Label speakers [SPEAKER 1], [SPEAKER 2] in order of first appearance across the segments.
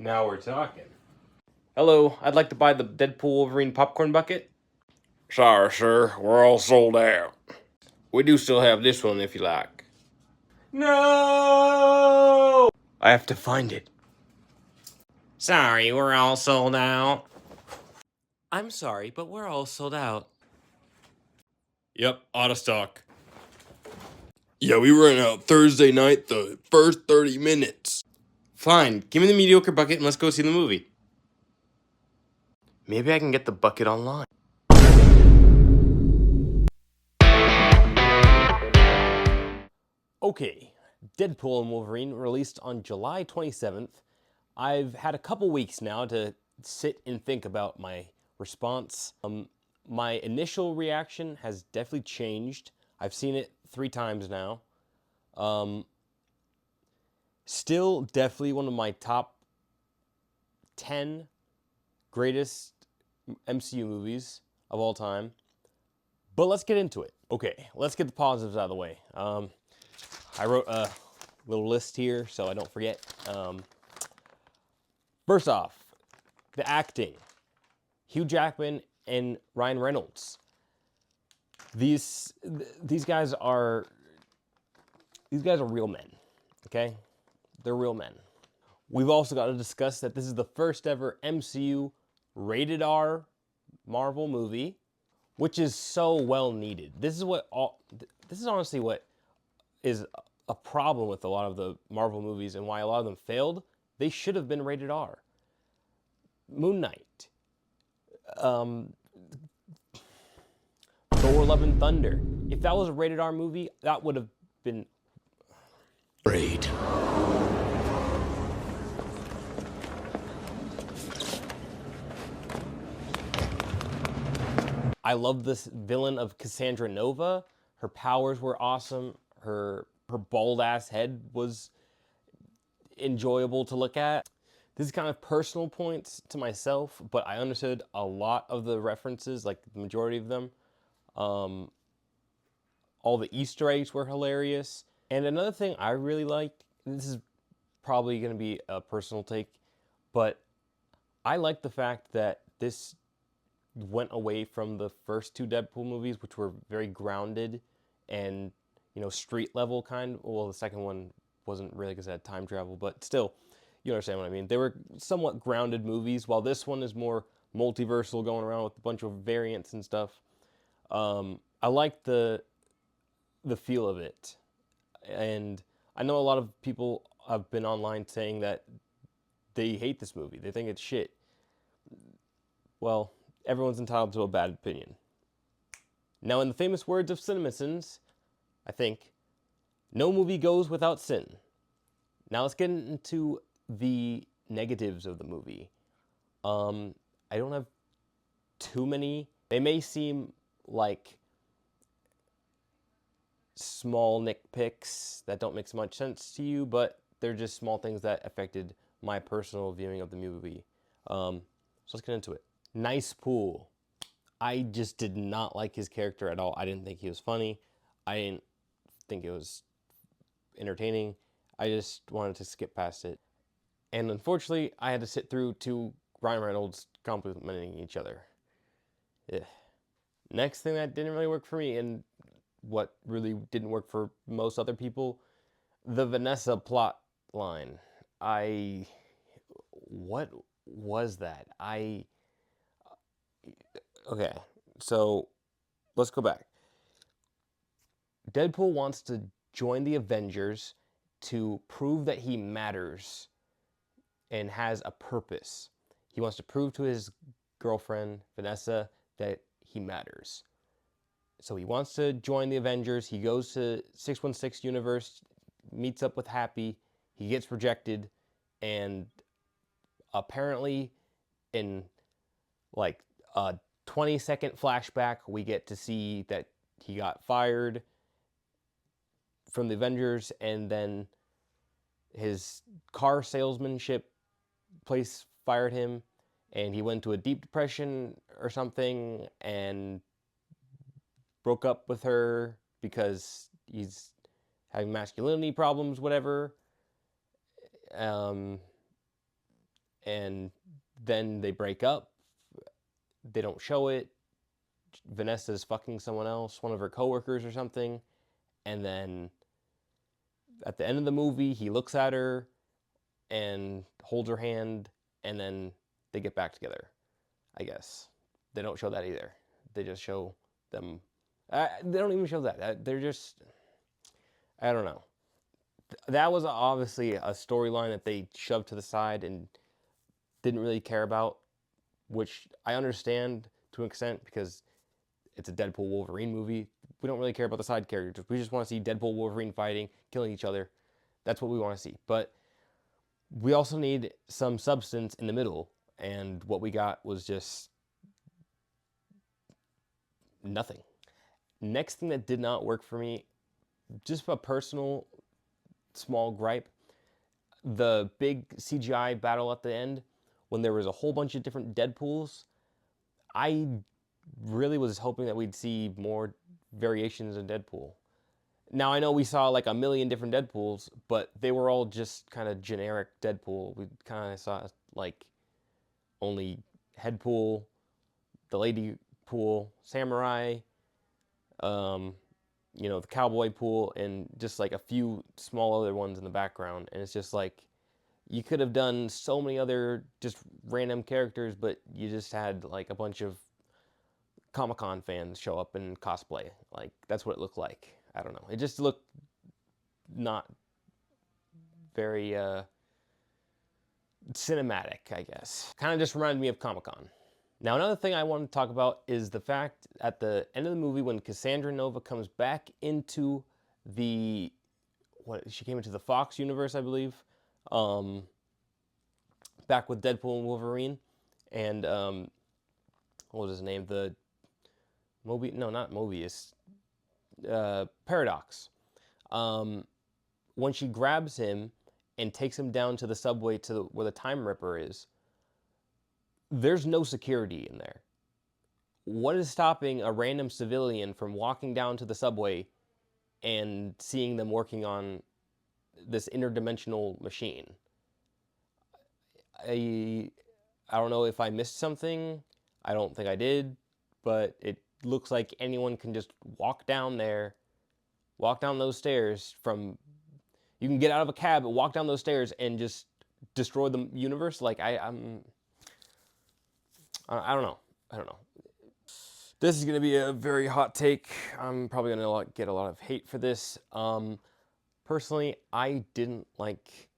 [SPEAKER 1] Now we're talking. Hello, I'd like to buy the Deadpool Wolverine popcorn bucket.
[SPEAKER 2] Sorry, sir, we're all sold out.
[SPEAKER 1] We do still have this one if you like. No! I have to find it. Sorry, we're all sold out. I'm sorry, but we're all sold out.
[SPEAKER 2] Yep, out of stock. Yeah, we ran out Thursday night, the first 30 minutes.
[SPEAKER 1] Fine, give me the mediocre bucket and let's go see the movie. Maybe I can get the bucket online. Okay, Deadpool and Wolverine released on July 27th. I've had a couple weeks now to sit and think about my response. My initial reaction has definitely changed. I've seen it 3 times now. Still definitely one of my top 10 greatest MCU movies of all time. But let's get into it. Okay, let's get the positives out of the way. I wrote a little list here so I don't forget. First off, the acting. Hugh Jackman and Ryan Reynolds. These guys are real men, okay? They're real men. We've also got to discuss that this is the first ever MCU rated R Marvel movie, which is so well needed. This is honestly what is a problem with a lot of the Marvel movies and why a lot of them failed. They should have been rated R. Moon Knight, Thor: Love and Thunder. If that was a rated R movie, that would have been
[SPEAKER 2] Great.
[SPEAKER 1] I love this villain of Cassandra Nova. Her powers were awesome. Her bald ass head was enjoyable to look at. This is kind of personal points to myself, but I understood a lot of the references, like the majority of them. All the Easter eggs were hilarious. And another thing I really liked, this is probably going to be a personal take, but I like the fact that this went away from the first 2 Deadpool movies, which were very grounded and, street level kind. Well, the second one wasn't really because it had time travel, but still, you understand what I mean. They were somewhat grounded movies, while this one is more multiversal, going around with a bunch of variants and stuff. I like the feel of it, and I know a lot of people have been online saying that they hate this movie. They think it's shit. Well, everyone's entitled to a bad opinion. Now, in the famous words of CinemaSins, I think, no movie goes without sin. Now let's get into the negatives of the movie. I don't have too many. They may seem like small nitpicks that don't make so much sense to you, but they're just small things that affected my personal viewing of the movie. So let's get into it. Nice Pool. I just did not like his character at all. I didn't think he was funny. I didn't think it was entertaining. I just wanted to skip past it. And unfortunately, I had to sit through 2 Ryan Reynolds complimenting each other. Ugh. Next thing that didn't really work for me, and what really didn't work for most other people, the Vanessa plot line. What was that? Okay, so let's go back. Deadpool wants to join the Avengers to prove that he matters and has a purpose. He wants to prove to his girlfriend, Vanessa, that he matters. So he wants to join the Avengers. He goes to 616 Universe, meets up with Happy. He gets rejected, and apparently in like a 20-second flashback, we get to see that he got fired from the Avengers, and then his car salesmanship place fired him, and he went to a deep depression or something and broke up with her because he's having masculinity problems, whatever. and then they break up. They don't show it. Vanessa's fucking someone else, one of her coworkers or something, and then at the end of the movie, he looks at her and holds her hand, and then they get back together. I guess they don't show that either. They just show them. They don't even show that. They're just. I don't know. That was obviously a storyline that they shoved to the side and didn't really care about, which I understand to an extent because it's a Deadpool Wolverine movie. We don't really care about the side characters. We just want to see Deadpool Wolverine fighting, killing each other. That's what we want to see. But we also need some substance in the middle, and what we got was just nothing. Next thing that did not work for me, just a personal small gripe, the big CGI battle at the end, when there was a whole bunch of different Deadpools, I really was hoping that we'd see more variations in Deadpool. Now, I know we saw like a million different Deadpools, but they were all just kind of generic Deadpool. We kind of saw like only Headpool, the Lady Pool, Samurai, um, the Cowboy Pool, and just like a few small other ones in the background. And it's just like, you could have done so many other just random characters, but you just had like a bunch of Comic-Con fans show up in cosplay. Like, that's what it looked like. I don't know. It just looked not very cinematic, I guess. Kind of just reminded me of Comic-Con. Now, another thing I want to talk about is the fact at the end of the movie when Cassandra Nova comes back into she came into the Fox universe, I believe, back with Deadpool and Wolverine, and what was his name? Not Mobius, Paradox. When she grabs him and takes him down to the subway to where the Time Ripper is, there's no security in there. What is stopping a random civilian from walking down to the subway and seeing them working on this interdimensional machine? I don't know if I missed something. I don't think I did, but it looks like anyone can just walk down those stairs you can get out of a cab and walk down those stairs and just destroy the universe. Like I don't know. I don't know. This is gonna be a very hot take. I'm probably gonna get a lot of hate for this. Personally, I didn't like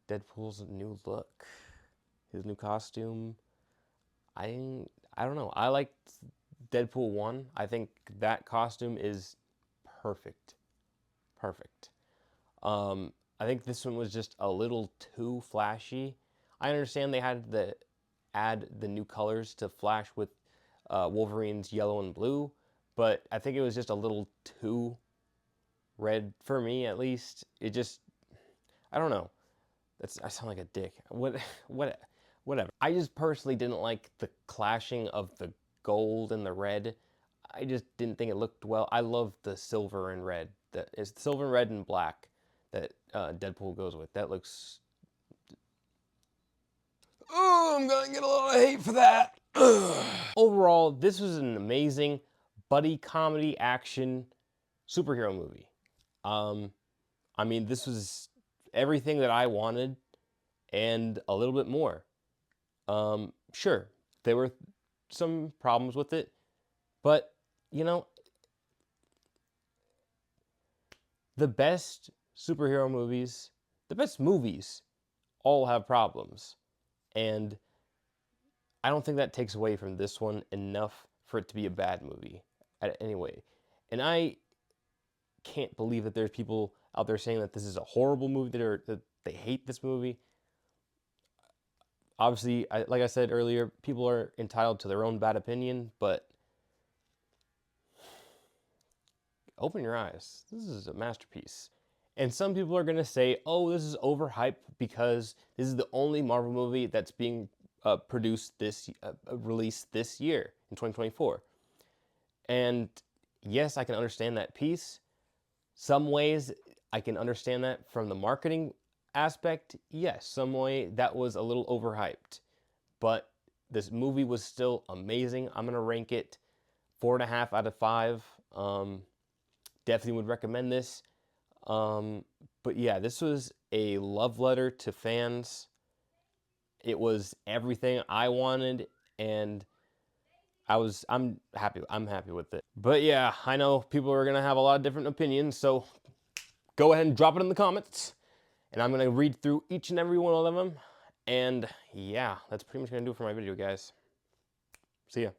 [SPEAKER 1] Deadpool's new look, his new costume. I don't know. I liked Deadpool 1. I think that costume is perfect. Perfect. I think this one was just a little too flashy. I understand they had to add the new colors to flash with Wolverine's yellow and blue, but I think it was just a little too red for me, at least. I don't know. I sound like a dick. Whatever. I just personally didn't like the clashing of the gold and the red. I just didn't think it looked well. I love the silver and red. It's silver, red, and black that Deadpool goes with. That looks. Oh, I'm gonna get a lot of hate for that. Overall, this was an amazing buddy comedy action superhero movie. I mean, this was everything that I wanted and a little bit more. Sure, there were some problems with it, but the best superhero movies, the best movies, all have problems. And I don't think that takes away from this one enough for it to be a bad movie. Anyway, and I can't believe that there's people out there saying that this is a horrible movie, that they hate this movie. Obviously, like I said earlier, people are entitled to their own bad opinion, but open your eyes. This is a masterpiece. And some people are going to say, oh, this is overhyped because this is the only Marvel movie that's being released this year in 2024. And yes, I can understand that piece. Some ways I can understand that from the marketing aspect, yes, some way that was a little overhyped. But this movie was still amazing. I'm gonna rank it 4.5 out of 5. Definitely would recommend this. But yeah, this was a love letter to fans. It was everything I wanted, and I'm happy. I'm happy with it. But yeah, I know people are gonna have a lot of different opinions, so go ahead and drop it in the comments, and I'm gonna read through each and every one of them. And yeah, that's pretty much gonna do it for my video, guys. See ya.